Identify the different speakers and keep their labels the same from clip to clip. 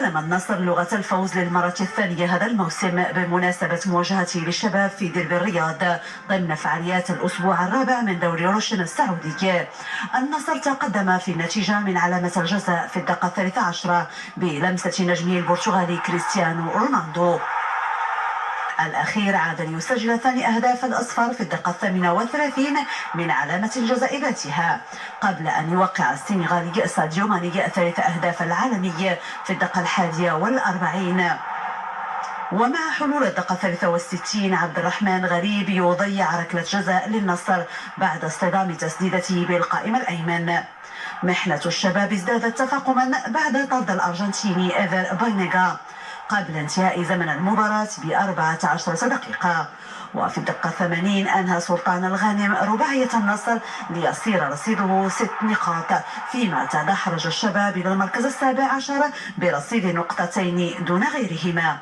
Speaker 1: علم النصر لغة الفوز للمرة الثانية هذا الموسم بمناسبة مواجهته للشباب في درب الرياض ضمن فعاليات الأسبوع الرابع من دوري روشن السعودي. النصر تقدم في النتيجة من علامة الجزاء في الدقيقة 13 بلمسة نجمه البرتغالي كريستيانو رونالدو. الأخير عاد ليسجل ثاني أهداف الأصفر في الدقيقة 38 من علامة الجزاء ذاتها، قبل أن يوقع السنغالي ساديو ماني ثالث أهداف العالمي في الدقيقة 41. ومع حلول الدقيقة 63 عبد الرحمن غريب يضيع ركلة جزاء للنصر بعد اصطدام تسديدته بالقائم الأيمن. محنة الشباب ازدادت تفاقما بعد طرد الأرجنتيني إيفر باينيغا قبل انتهاء زمن المباراة ب14 دقيقة. وفي الدقيقة 80 أنهى سلطان الغانم رباعية النصر ليصير رصيده 6 نقاط، فيما تدحرج الشباب إلى المركز 17 برصيد نقطتين دون غيرهما.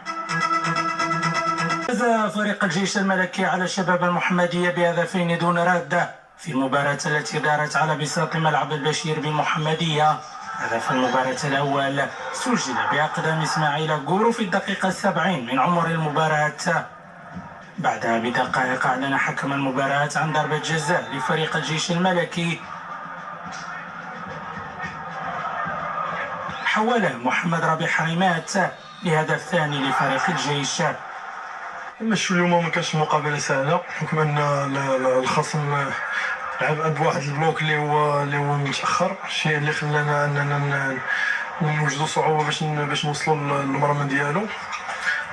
Speaker 2: فاز فريق الجيش الملكي على الشباب المحمدية بهدفين دون رد في المباراة التي دارت على بساط ملعب البشير بالمحمدية. هدف المباراة الأول سجل بأقدام إسماعيل غورو في الدقيقة 70 من عمر المباراة. بعدها بدقائق أعلن حكم المباراة عن ضربة جزاء لفريق الجيش الملكي، حول محمد ربيع حريمات لهدف ثاني لفريق الجيش.
Speaker 3: مش اليوم ما كانش مقابله سهله بحكم ان الخصم لعب بواحد البلوك اللي هو متاخر، الشيء اللي خلانا اننا نوجدوا صعوبه باش نوصلوا للمرمى ديالو.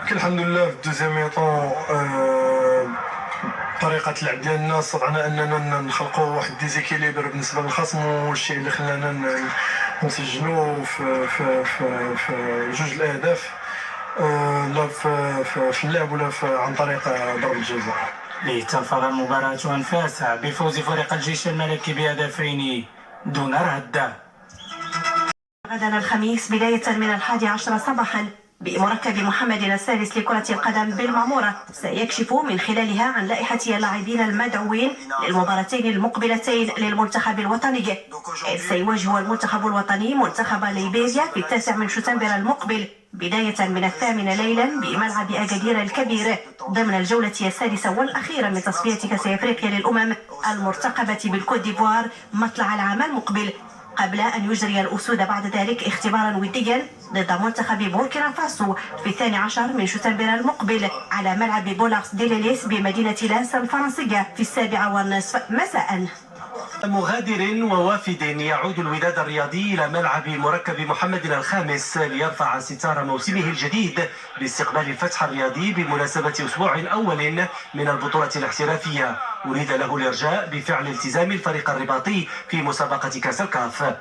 Speaker 3: لكن الحمد لله في الدوزيام ميطون طريقه اللعب ديالنا استطعنا اننا نخلقوا واحد ديزيكيليبر بالنسبه للخصم، والشيء اللي خلانا نسجلوا في جوج الاهداف لا في اللعب ولا عن طريق ضرب الجزاء.
Speaker 2: لتنفذ المباراة أنفاسها بفوز فريق الجيش الملكي بهدفين دون رد.
Speaker 4: غدا الخميس بداية من 11 صباحا بمركب محمد السادس لكرة القدم بالمعمورة سيكشف من خلالها عن لائحة اللاعبين المدعوين للمباراتين المقبلتين للمنتخب الوطني. سيواجه المنتخب الوطني منتخب ليبيريا في 9 من شتنبر المقبل بداية من 8 ليلا بملعب أكادير الكبير ضمن الجولة السادسة والأخيرة من تصفية كأس أفريقيا للأمم المرتقبة بالكوت ديفوار مطلع العام المقبل، قبل أن يجري الأسود بعد ذلك اختبارا وديا ضد منتخب بوركينا فاسو في 12 من شتنبر المقبل على ملعب بولارس ديليليس بمدينة لانس الفرنسية في 7:30 مساء.
Speaker 5: مغادر ووافد يعود الوداد الرياضي إلى ملعب مركب محمد الخامس ليرفع ستار موسمه الجديد باستقبال الفتح الرياضي بمناسبة أسبوع أول من البطولة الاحترافية. أريد له الإرجاء بفعل التزام الفريق الرباطي في مسابقة كأس الكاف.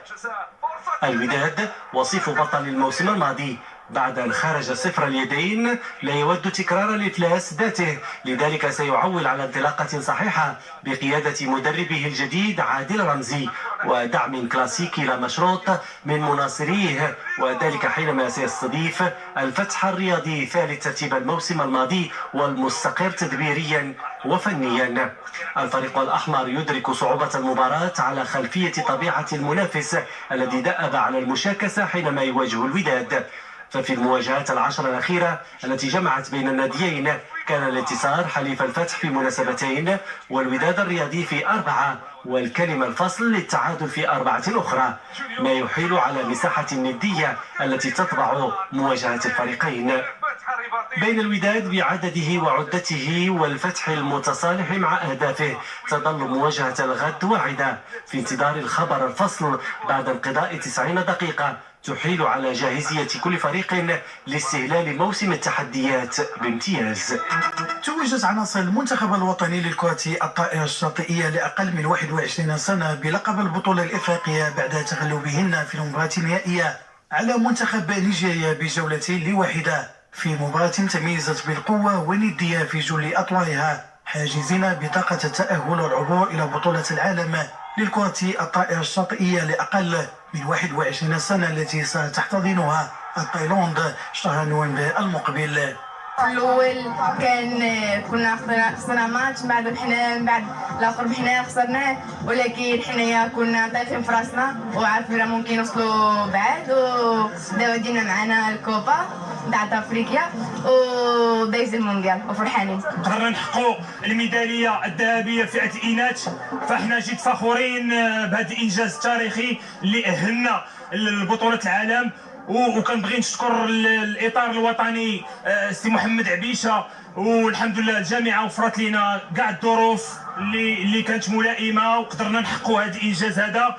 Speaker 5: الوداد وصيف بطل الموسم الماضي بعد أن خرج صفر اليدين لا يود تكرار الإفلاس ذاته، لذلك سيعول على انطلاقة صحيحة بقيادة مدربه الجديد عادل رمزي ودعم كلاسيكي لا مشروط من مناصريه، وذلك حينما سيستضيف الفتح الرياضي ثالث ترتيب الموسم الماضي والمستقر تدبيريا وفنيا. الفريق الأحمر يدرك صعوبة المباراة على خلفية طبيعة المنافس الذي دأب على المشاكسة حينما يواجه الوداد. ففي المواجهات العشر الأخيرة التي جمعت بين الناديين كان الانتصار حليف الفتح في مناسبتين والوداد الرياضي في 4، والكلمة الفصل للتعادل في 4 أخرى، ما يحيل على مساحة الندية التي تطبع مواجهة الفريقين. بين الوداد بعدده وعدته والفتح المتصالح مع أهدافه تظل مواجهة الغد واعدة في انتظار الخبر الفصل بعد انقضاء 90 دقيقة تحيل على جاهزية كل فريق لاستهلال موسم التحديات بامتياز.
Speaker 6: توجت عناصر المنتخب الوطني للكرة الطائرة الشاطئية لأقل من 21 سنة بلقب البطولة الإفريقية بعد تغلبهن في المباراة النهائية على منتخب نيجيريا بجولتين لواحدة في مباراة تميزت بالقوة والندية في جل أطوارها، حاجزين بطاقة التأهل والعبور إلى بطولة العالم للكرة الطائرة الشاطئية لأقل من 21 سنة التي ستحتضنها تايلاند شهر نوفمبر المقبل.
Speaker 7: في الاول كنا خسرنا ماتش من بعد الاخر حنا خسرناه، ولكن حنايا كنا طايحين في راسنا وعارفين راه ممكن نوصلوا بعاد، ودابا دينا معنا الكوبا تاع افريقيا ودايز المونديال وفرحانين.
Speaker 8: قدرنا نحققوا الميداليه الذهبيه فئه الاناث، فاحنا جد فخورين بهذا الانجاز التاريخي اللي اهلنا لبطوله العالم. وكنبغي نشكر الاطار الوطني سي محمد عبيشه، والحمد لله الجامعه وفرت لنا كاع الظروف اللي كانت ملائمه وقدرنا نحققوا هذا الانجاز هذا.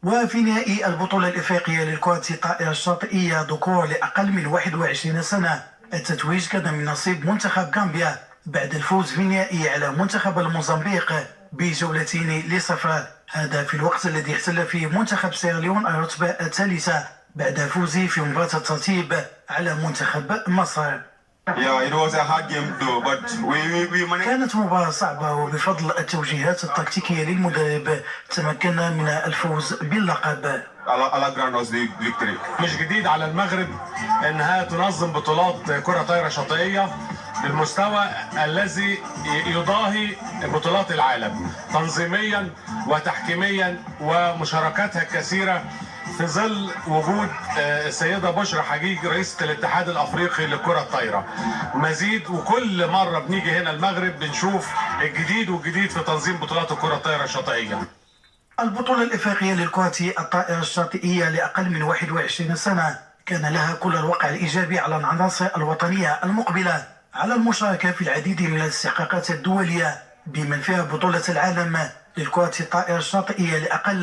Speaker 6: وفي نهائي البطولة الإفريقية للكرة الطائرة الشاطئية ذكور لأقل من 21 سنة، التتويج كان من نصيب منتخب غامبيا بعد الفوز في النهائي على منتخب الموزمبيق بجولتين لصفر، هذا في الوقت الذي احتل فيه منتخب سيراليون الرتبة الثالثة بعد فوزه في مباراة الترتيب على منتخب مصر. كانت مباراة صعبة، وبفضل التوجيهات التكتيكية للمدرب تمكنا من الفوز باللقب.
Speaker 9: مش جديد على المغرب انها تنظم بطولات كرة طايرة شاطئية بالمستوى الذي يضاهي بطولات العالم تنظيميا وتحكيميا ومشاركاتها الكثيرة، في ظل وجود السيدة بشرى حجيج رئيسة الاتحاد الافريقي للكرة الطايرة. مزيد وكل مرة بنيجي هنا المغرب بنشوف الجديد في تنظيم بطولات الكرة الطايرة الشاطئية.
Speaker 6: البطولة الإفريقية للكرة الطائرة الشاطئية لأقل من 21 سنة كان لها كل الوقع الإيجابي على العناصر الوطنية المقبلة على المشاركة في العديد من الاستحقاقات الدولية بمن فيها بطولة العالم للكرة الطائرة الشاطئية لأقل